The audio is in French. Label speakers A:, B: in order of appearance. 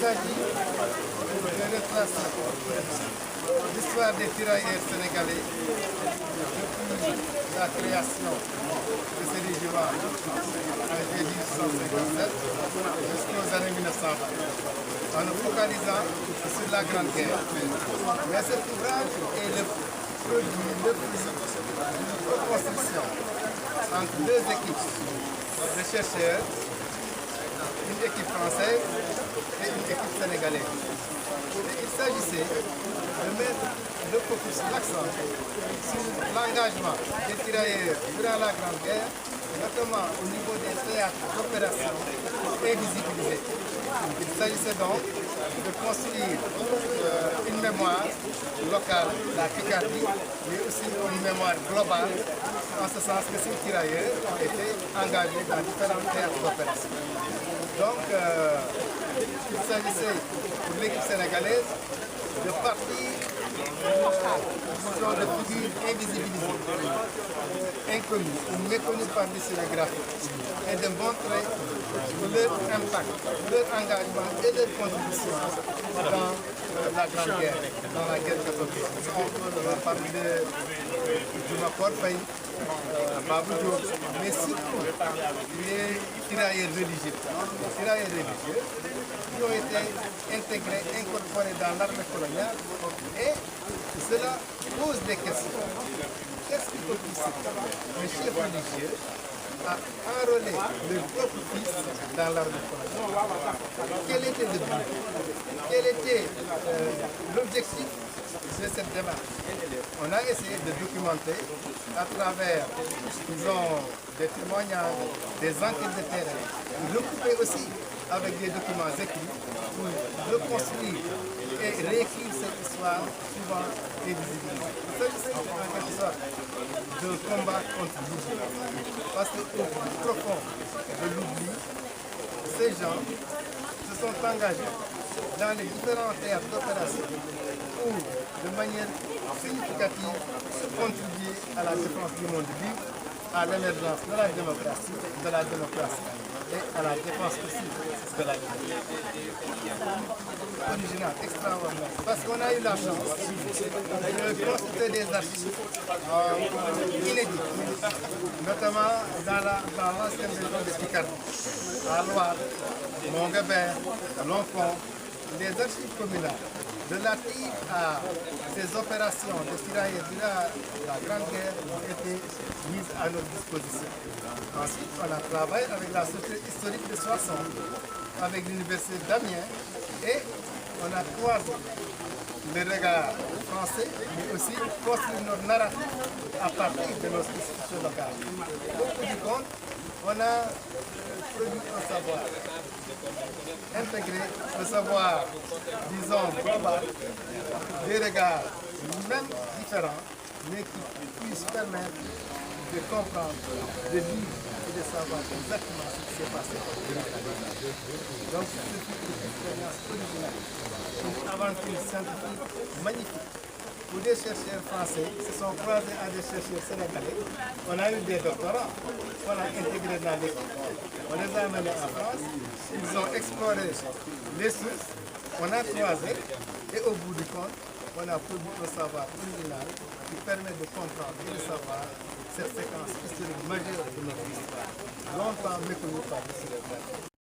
A: s'agit de retracer l'histoire des tirailleurs sénégalais depuis la création de ce régiment en 1857 jusqu'aux années 1920, en nous focalisant sur la Grande Guerre. Mais cet ouvrage est le produit d'une co-construction entre deux équipes de chercheurs, une équipe française et une équipe sénégalaise. Il s'agissait de mettre le focus, l'accent sur l'engagement des tirailleurs durant la Grande Guerre, notamment au niveau des théâtres d'opération invisibilisés. Il s'agissait donc de construire une mémoire locale, la Picardie, mais aussi une mémoire globale, en ce sens que ces tirailleurs ont été engagés dans différents théâtres d'opération. Donc, il s'agissait pour l'équipe sénégalaise de partir de figures invisibilisées, inconnues ou méconnues par les scénographies, et de montrer leur impact, leur engagement et leur contribution dans la Grande Guerre, dans la guerre catholique. On va parler de Diomapour Faye, Babou Diop, mais surtout les tirailleurs religieux. Les tirailleurs religieux qui ont été intégrés, incorporés dans l'armée coloniale, et cela pose des questions. Qu'est-ce qui peut pousser un chef religieux à enrôler leur propre fils dans l'armée coloniale? Quel était le but? Quel était l'objectif de cette démarche? On a essayé de documenter à travers, disons, des témoignages, des enquêtes de terrain, recouper aussi avec des documents écrits pour reconstruire et réécrire cette histoire souvent invisibilisée. Il s'agit en quelque sorte de combat contre l'oubli. Parce qu'au plus profond de l'oubli, ces gens se sont engagés dans les différents théâtres d'opération pour, de manière significative, contribuer à la défense du monde libre, à l'émergence de la démocratie et à la défense aussi de la liberté. Original, extraordinaire. Parce qu'on a eu la chance de consulter des archives inédites, notamment dans l'ancienne région de Picardie, à Loire, Montgabert, Longfond, les archives communales relatives à ces opérations de tirailleurs durant la Grande Guerre ont été mises à notre disposition. Ensuite, on a travaillé avec la Société historique de Soissons, avec l'Université d'Amiens, et on a croisé le regard français, mais aussi construit notre narratif à partir de nos institutions locales. Au bout du compte, on a produit un savoir intégré, un savoir, disons, global, des regards même différents, mais qui puissent permettre de comprendre, de lire et de savoir exactement ce qui s'est passé. Donc c'est une expérience originale, une aventure scientifique magnifique. Où des chercheurs français se sont croisés à des chercheurs sénégalais. On a eu des doctorats, on a intégré dans l'équipe. On les a amenés en France, ils ont exploré les sources, on a croisé, et au bout du compte, on a produit un savoir original qui permet de comprendre et de savoir cette séquence historique majeure de notre histoire, longtemps méconnue par les Sénégalais.